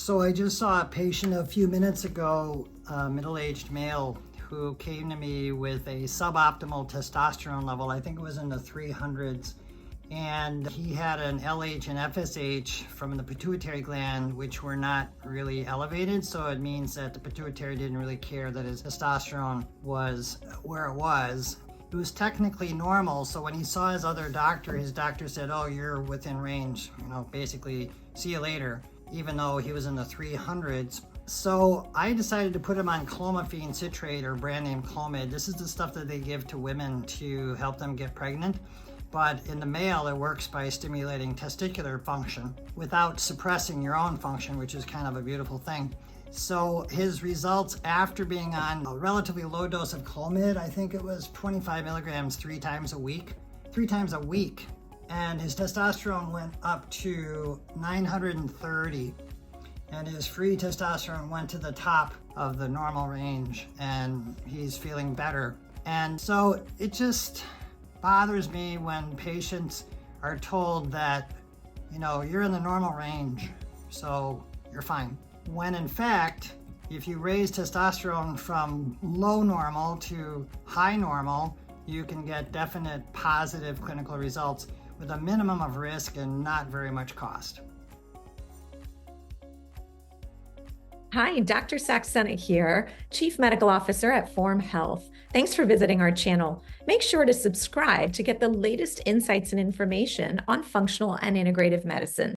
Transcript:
So I just saw a patient a few minutes ago, a middle-aged male, who came to me with a suboptimal testosterone level. I think it was in the 300s. And he had an LH and FSH from the pituitary gland, which were not really elevated. So it means that the pituitary didn't really care that his testosterone was where it was. It was technically normal. So when he saw his doctor said, "Oh, you're within range, basically, see you later," even though he was in the 300s. So I decided to put him on clomiphene citrate, or brand name Clomid. This is the stuff that they give to women to help them get pregnant. But in the male, it works by stimulating testicular function without suppressing your own function, which is kind of a beautiful thing. So his results after being on a relatively low dose of Clomid, I think it was 25 milligrams 3 times a week, and his testosterone went up to 930, and his free testosterone went to the top of the normal range, and he's feeling better. And so it just bothers me when patients are told that, you're in the normal range, so you're fine. When in fact, if you raise testosterone from low normal to high normal, you can get definite positive clinical results with a minimum of risk and not very much cost. Hi, Dr. Saxena here, Chief Medical Officer at Form Health. Thanks for visiting our channel. Make sure to subscribe to get the latest insights and information on functional and integrative medicine.